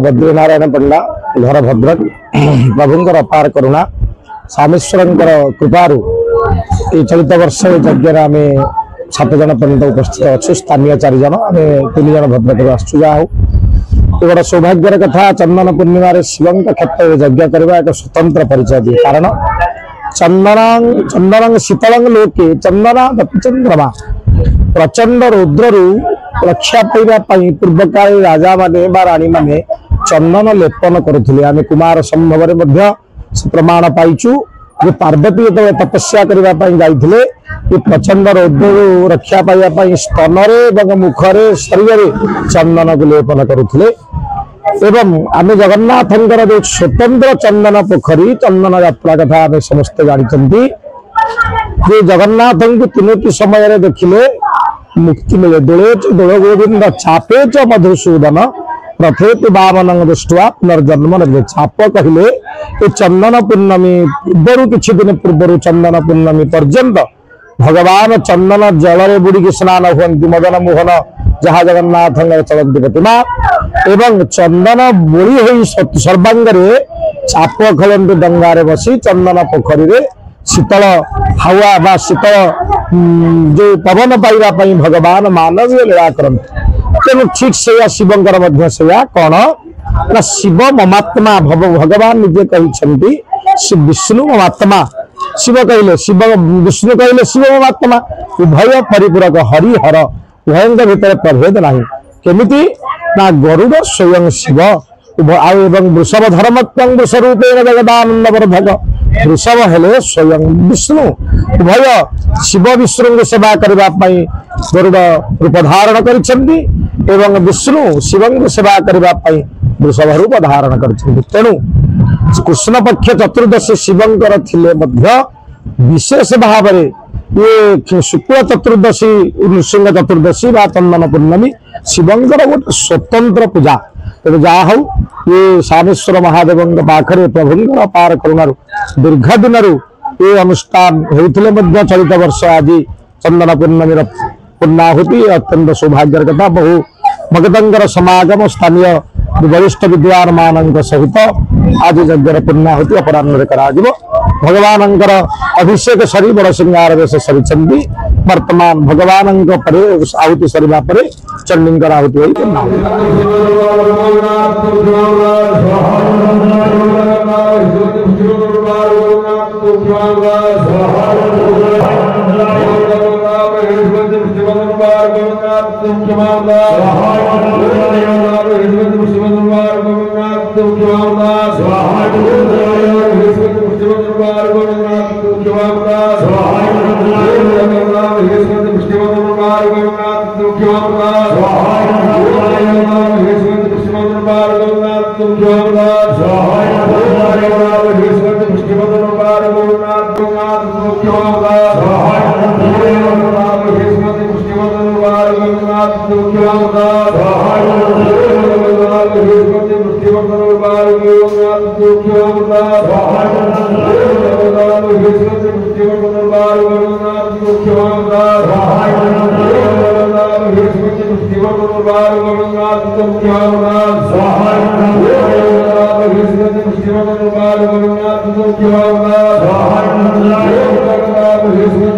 बद्रीनारायण पंडा घर भद्रक प्रभुंर अपार करुणा सामेश्वर कृपारू ये चलित वर्ष यज्ञ आम 7 जन पर्यटन उपस्थित अच्छु स्थानीय 4 जन आम 3 जन भद्रक आसू जा गोटे सौभाग्यर कथा चंदन पूर्णिमा शिव क्षेत्र में यज्ञ करने एक स्वतंत्र परिचय दिए कारण चंदन शीतल लोके चंदना चंद्रमा प्रचंड रौद्रु रक्षा पाइबापी पूर्वकाली राजा माने राणी माने चंदन लेपन करुले आम कुमार संभव प्रमाण पाइचु जो पार्वती जो तपस्या करने जाते प्रचंड रौद्र रक्षा पाइबापी स्तन मुखरे शरीर चंदन को लेपन करुले एवं आम जगन्नाथ जो स्वतंत्र चंदन पोखरी चंदन यात्रा कथा आम समस्ते जानते जगन्नाथ को 3 समय देखिले मुक्ति मिले दोले दोल गोविंद चापे च मधुसूदन प्रथेति वामन दृष्टवा पुनर्जन्म ने चाप कहले चंदन पूर्णमी पूर्वर किछि दिन पूर्वर चंदन पूर्णमी पर्यंत भगवान चंदन जल बुड़ी स्नान हुंती मदन मोहन जहाँ जगन्नाथ चलती प्रतिमा एवं चंदन बोली हुई सर्वांगे चाप खेलती डंगारे बसी चंदन पोखरी रे शीतल हावा बा शीतल जो पवन पाइबापी भगवान मानवीय लीला करते तेणु ठीक से शिवंकर कौन ना शिव ममात्मा भगवान निजे कहते विष्णु ममात्मा शिव कहले शिव विष्णु कहले शिव ममात्मा उभय परिपूरक हरिहर उभय भितर प्रभेद ना केमिति ना गरुड़ स्वयं शिव एवं वृषभ धर्मत्वं वृषरूपेण जगदानंद वर्धक वृषभ हेले स्वयं विष्णु उभय शिव विष्णु सेवा करने गरुड़ रूप धारण करिसेंती एवं विष्णु शिव सेवा करने वृषभ रूप धारण करिसेंती तेणु कृष्ण पक्ष चतुर्दशी शिवंकर थिले मध्य विशेष भाव ये शुक्ल चतुर्दशी नृसिंह चतुर्दशी बा चंदन पूर्णमी शिवंकर गोटे स्वतंत्र पूजा तेज जहा ये सामेश्वर महादेव पाखरे प्रभुंर अपार करुणा दीर्घ दिन ये अनुष्ठान होते चलित वर्ष आज चंदन पूर्णमी पूर्णाहुति अत्यंत सौभाग्यर कथा बहु भगतंकर समागम स्थानीय वरिष्ठ विद्वान मान सहित आज यज्ञ पूर्णाहुति अपराह्न करा भगवान अभिषेक सरी बड़ सिंगार बेश सरी वर्तमान भगवान आहुति सरिबा परे चंडींकर आहुति होई स्वाहा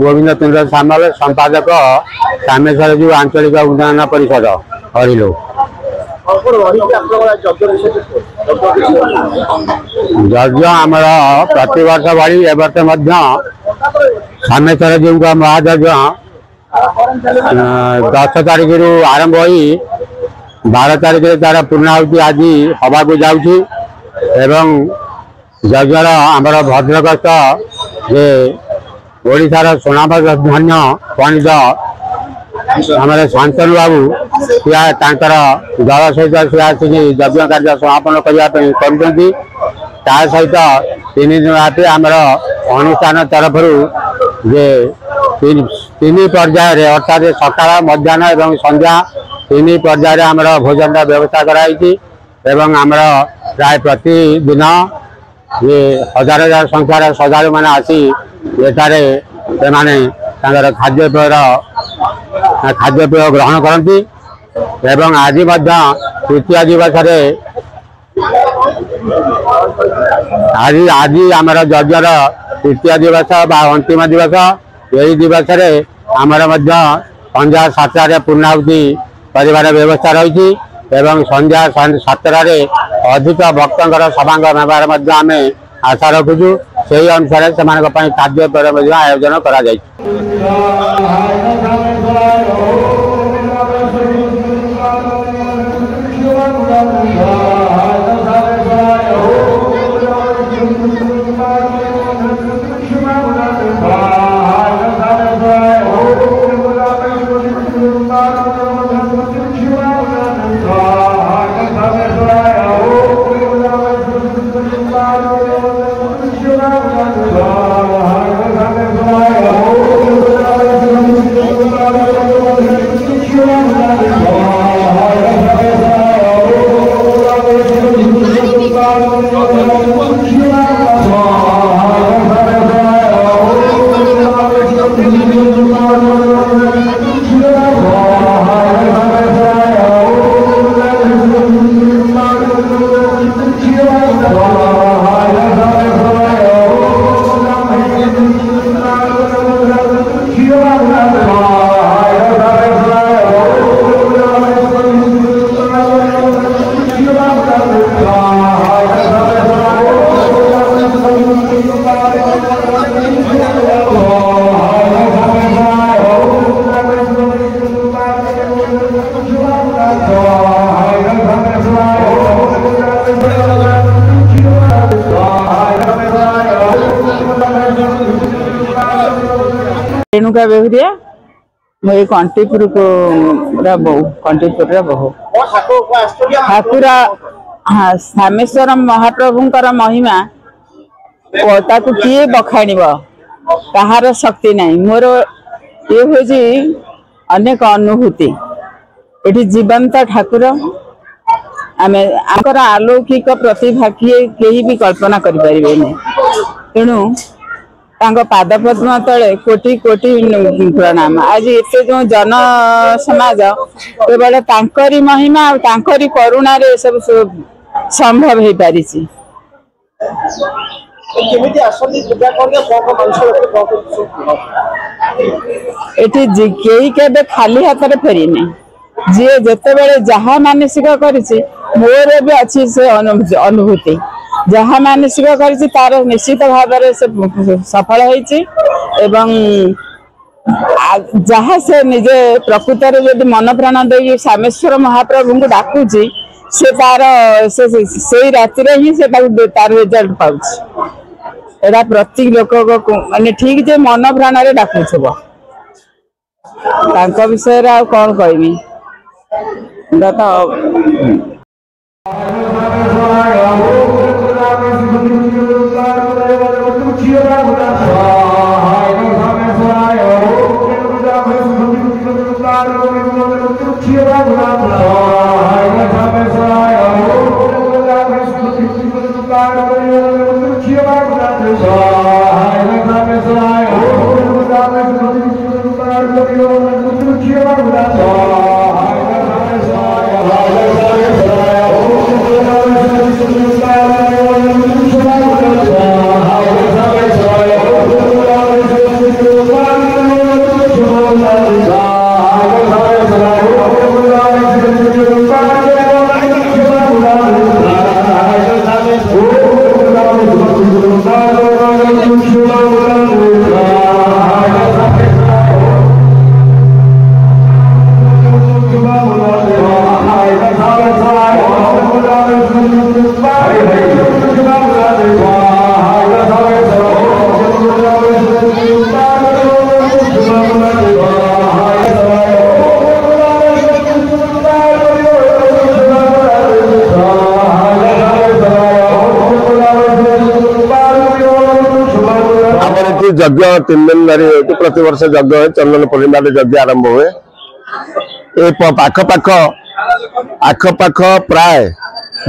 गोविंद चंद्र सामल संपादक सामेश्वर जो आंचलिक उन्नयन परिषद हरिलो यज्ञ आमर प्रति वर्ष भाई एवर्ष सामेश्वर जी का महायज्ञ 10 तारीख रु आरंभ हो 12 तारीख तार पूर्णाहुति आज हवा को जाऊँगी यज्ञर आमर भद्रकस्थ जे ओडिशार सुनाम धन्य पंडित आम शांतनु बाबू सीर दल सहित सी आसिक यज्ञ कार्य समापन करने सहित 3 दिन राति आमर अनुष्ठान तरफ जे 3 पर्यायर अर्थात सकाळ मध्याह्न एवं संध्या 3 पर्यायर आमर भोजन व्यवस्था कराई आमर प्राय प्रतिदिन ये हजार हजार संख्यार श्रद्धालु मैंने आसी एठारे खाद्यपेय ग्रहण करती एवं आज तृतीय दिवस आज आमर यज्ञर तृतीय दिवस अंतिम दिवस यही दिवस आमर संध्या 7 पूर्णाहुति कर व्यवस्था रही संध्या 7 अधिक भक्तर सभांगम होबार आम आशा रखुचु से अनुसार से खाद्यपेय आयोजन करा जाय। रेणुका बेहुरिया मुझे कंटीपुर को बहु कंटीपुर बहु ठाकुर हाँ सामेश्वर महाप्रभुंकर महिमा ताकू किए बखाण कहार शक्ति नहीं मोर ये हूँ अनेक अनुभूति ये जीवंत ठाकुर आमे आमर अलौकिक प्रतिभा किए कहीं भी कल्पना करें तेणु पाद पद्म तले कोटि कोटि प्रणाम। आज एते जो जन समाज केवल तांकरी महिमा और तांकरी करुणा रे सब संभव हो पारी। कई के खाली हाथ में फेरीनी जी जिते बड़े जहाँ मानसिक करिछि मोर भी अच्छी से अनुभूति जहाँ मानसिक करिछि तार निश्चित भाव से सफल होइछि एवं जहाँ से निजे प्रकृत जब मन प्राण दे सामेश्वर महाप्रभु को डाकुची से तार से राति ही से तार रिजल्ट पाउछि एटा प्रति लोक को माने ठीक जे मन प्राण रे डाकुछबो तांको विषय रे आ कोन कहबी यज्ञ 3 दिन धरी प्रति वर्ष यज्ञ हुए चंदन पूर्णिमा यज्ञ आरंभ हुए आखपाख प्राय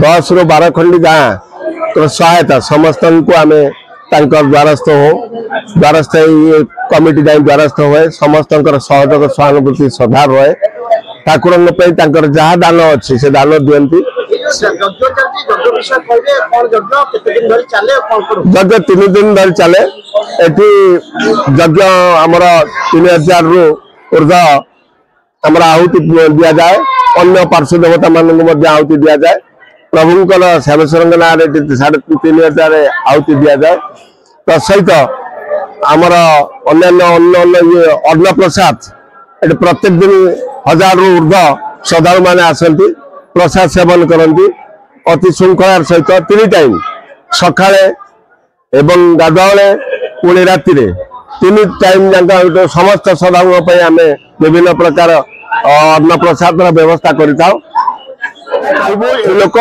10 ରୁ 12 खंडी गाँ तो सहायता समस्त को आम द्वारस्थ हो द्वारस्थ कमिटी जाए द्वारस्थ हुए समस्त सहयोग सहानुभूति श्रद्धा रहे ठाकुर जहाँ दान अच्छी से दान दियंती यज्ञ 3 दिन धरी चले एटी यज्ञ आमर 3000 रु ऊर्ध आमर आहुति दि जाए अन्य पार्श्व देवता मान आहुति दि जाए प्रभुंकर श्यामेश्वर ना 3000 आहुति दि जाए तसहित आमर अन्य अन्न प्रसाद ये प्रत्येक दिन 1000 रु ऊर्ध श्रद्धालु मैंने आसती प्रसाद सेवन करती अति श्रृंखलार सहित 3 टाइम सकाळे एवं गाधुआले पुणी राति 3 टाइम जाक समस्त श्रद्धालुओं आम विभिन्न प्रकार अन्न प्रसाद व्यवस्था करता लोक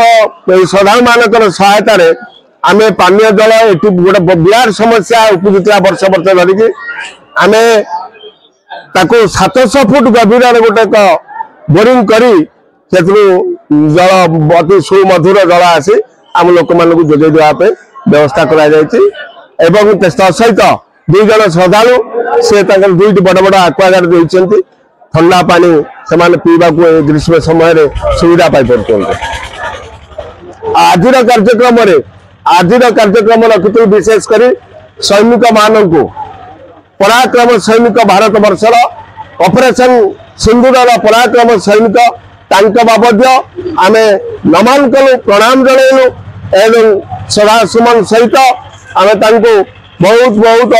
श्रद्धालु मान सहायतार आम पानीय जल ये गोटे विराट समस्या उपजुता वर्ष वर्ष धरिकी आम 700 फुट गभीर गोटे बोरिंग करी जल अति सुमधुर जल आसी आम लोक मान जोगे देवाई व्यवस्था कर सहित 2 जन श्रद्धालु से 2टी बड़ बड़ आक्वागार्ड देते ठंडा पानी से पीवा ग्रीष्म समय सुविधा पाई आज कार्यक्रम रखी विशेषकर सैनिक मान को पराक्रम सैनिक भारत वर्षर ऑपरेशन सिंदूर पराक्रम सैनिक बाबद आम नमन कलु प्रणाम जनइलु एवं श्रद्धा सुमन सहित आम बहुत बहुत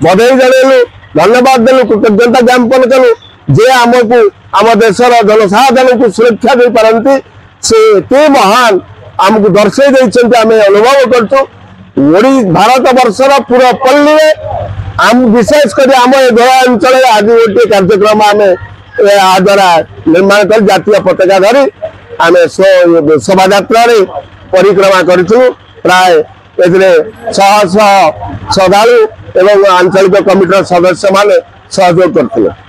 बधाई जनइलु धन्यवाद देलु कृतज्ञता ज्ञापन कलु जे आमको आम देशर जनसाधारण को सुरक्षा दे पारती से महान आमको दर्शे आम अनुभव कर भारत वर्षर पूरा पल्ली आम विशेषकर आम एघरा अंचल आज गोटे कार्यक्रम आम द्वारा निर्माण कर जातीय पताका धरी आम शोभा परिक्रमा करूँ प्राय शह शह श्रद्धालु एवं आंचलिक कमिटर सदस्य माने सहयोग करते।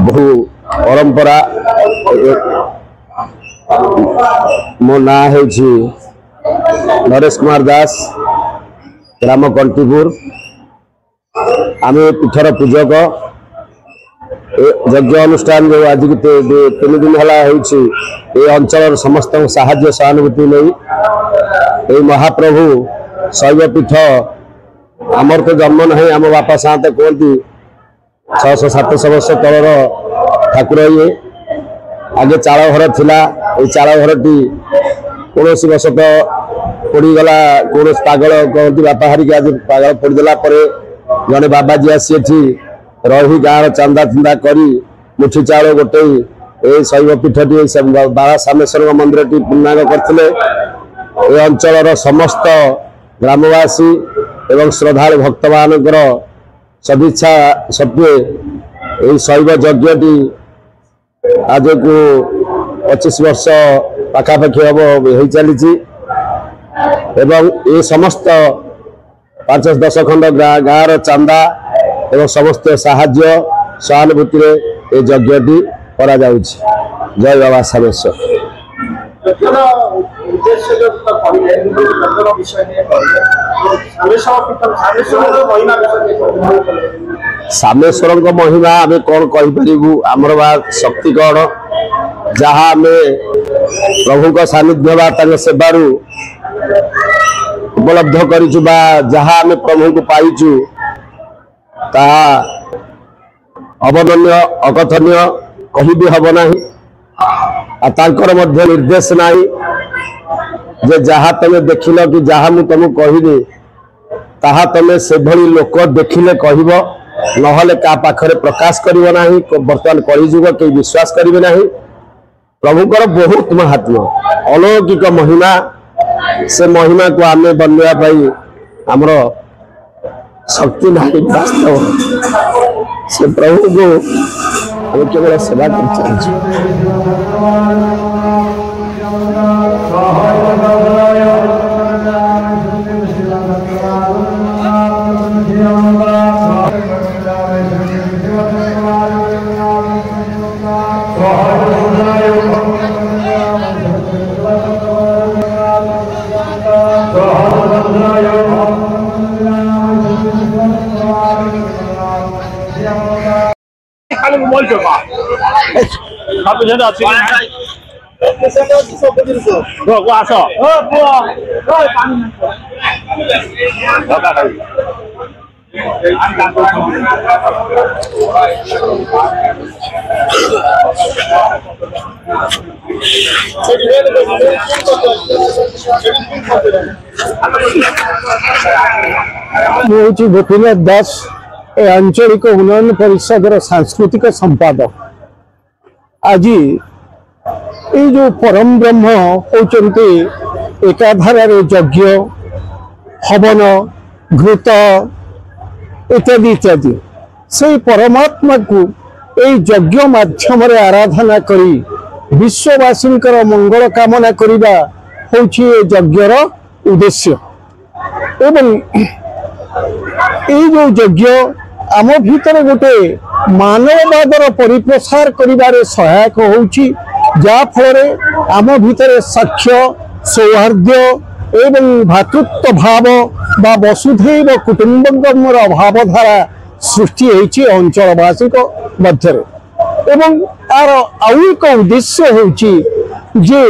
बहु परंपरा मो ना है नरेश कुमार दास ग्राम कंटीपुर आम पीठर पूजक यज्ञ अनुष्ठान जो आज तीन दिन है अंचल समस्त साहाय्य सहानुभूति नहीं महाप्रभु शैव पीठ आमर तो जन्म नहीं आम बापा सात कहती 600-700 वर्ष तलर ठाकुर ये आगे चाल घर थिला चाल घर टी कौन वर्षतः पड़गला कौन पागल कहती बापा हारिक आज पागल पड़देला जड़े बाबाजी आसी रही गाँव चांदा चंदा करी मुठी चाउल गोटे ये शैव पीठटी बाबा सामेश्वर मंदिर टी पूर्णांग करते अंचल समस्त ग्रामवासी एवं श्रद्धालु भक्त मानकर सदिच्छा सत्वे यही शैव यज्ञटी आज को 25 वर्ष पाखापाखि हम हो चली एवं ये समस्त 5-10 खंड गाँव चांदा एवं समस्त साहाय्य सहानुभूति ये यज्ञटी करा जाउछि। जय बाबा सामेश्वर। सामेश्वर महिमा आम कौन कहीपरू आमर बा शक्ति कौन जहाँ आम प्रभु का सानिध्य बा सेवारू उपलब्ध करूँ जहाँ आम प्रभु को पाइचु ताहा अवर्णनीय अकथनीय कही भी हब नहीं तांकर मध्य निर्देश नहीं जे जहाँ तुम देखिल कि जहाँ मु तुमको कहली ताहा तुम से भली लोक देखिले कहब नहले का पाखरे प्रकाश करिवो नाही। वर्तमान कलिजुग के विश्वास करिवे नाही। प्रभुकर बहुत महात्मा अलौकिक महिमा से महिमा को आम बनवा आमर शक्ति नहीं वास्तव से प्रभु को हम केवल सेवा कर गोपीनाथ दास ए आंचलिक उन्नयन परिषद सांस्कृतिक संपादक। आज ये जो परम ब्रह्म होचंती एकाधार यज्ञ हवन घृत इत्यादि इत्यादि से परमात्मा को यज्ञ माध्यम आराधना करी विश्ववासी मंगल कामना करिबा होछि यज्ञर उद्देश्य। एवं ये जो यज्ञ आम भीतर गोटे मानववादर परिप्रसार करिबारे सहायक होछि, जा फल आम भीतर साक्ष्य सौहार्द्य एवं भातृत्व भाव बा वसुधैव कुटुंबकमर भावधारा सृष्टि होइछि अंचलवासी मध्य एवं तार आउ एक उद्देश्य होछि जे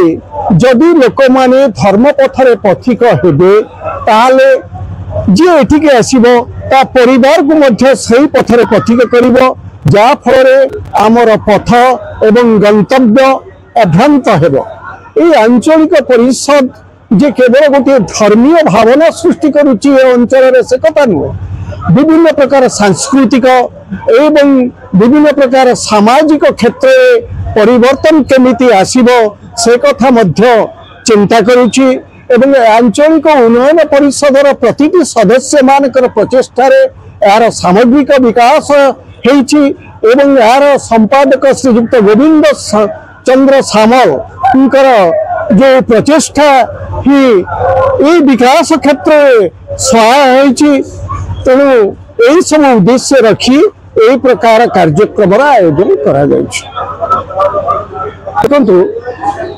जदि लोक माने धर्म पथरे पथिक हेबे ताले जे एठिके आसीबो ता परिवार को मध्य सही पथरे पथिक करिवो जा फल आमर पथ एवं गंतव्य अभ्रांत हेबो। ए आंचलिक परिषद जे केवल गोटे धर्मीय भावना सृष्टि करुच्ची अंचल से कथा नुह विभिन्न प्रकार सांस्कृतिक एवं विभिन्न प्रकार सामाजिक क्षेत्र में परिवर्तन केमिति आसीबो से कथा मध्य चिंता करुच्ची एवं आंचलिक उन्नयन परिषदर प्रतिटी सदस्य मानकर प्रचेष्टार यार सामग्रिक विकास हेइछि एवं यार संपादक श्रीयुक्त गोविंद चंद्र सामल जो प्रचेष्टा ही ये विकास क्षेत्र में सहाय होइछि तेणु यही सब उद्देश्य रखी यही प्रकार कार्यक्रम आयोजन करा जाइछि। देखु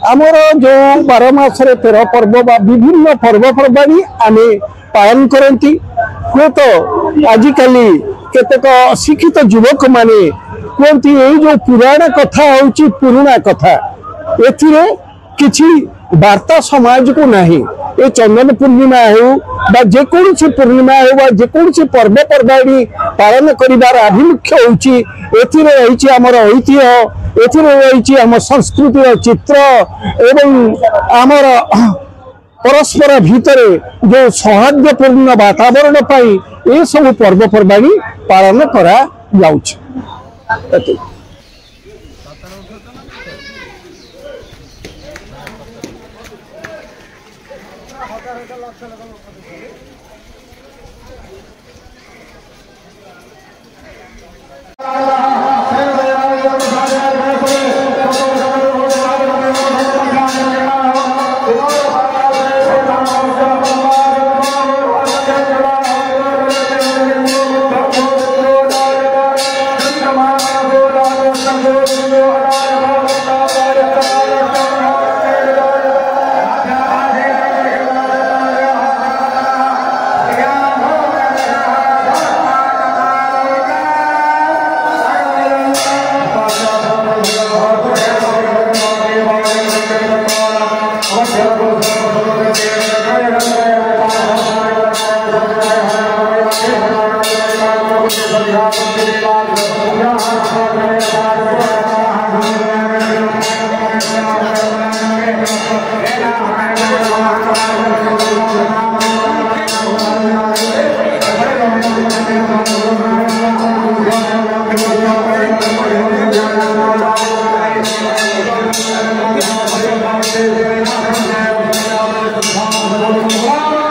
आमर जो 12 मासरे 13 पर्व बा विभिन्न पर्वपर्वाणी आम पालन करती हुए तो आजिकल केतक अशिक्षित युवक माने कहती यही जो पुराण कथा होची पुराणा कथा एथिरे किछि वार्ता समाज को नहीं ये चंदन पूर्णिमा हो जेकोसी पूर्णिमा हो जेकोसी पर्वपर्वाणी पालन करिवार आभिमुख्य होची एथिरे रहिछि हमर ऐतिह्य एथिरे रहिछि हम संस्कृतिर चित्र एवं आमर परस्पर भितर जो सौहार्दपूर्ण वातावरण पाई ये सब पर्वपर्वाणी पालन करा जाउछि। Wow.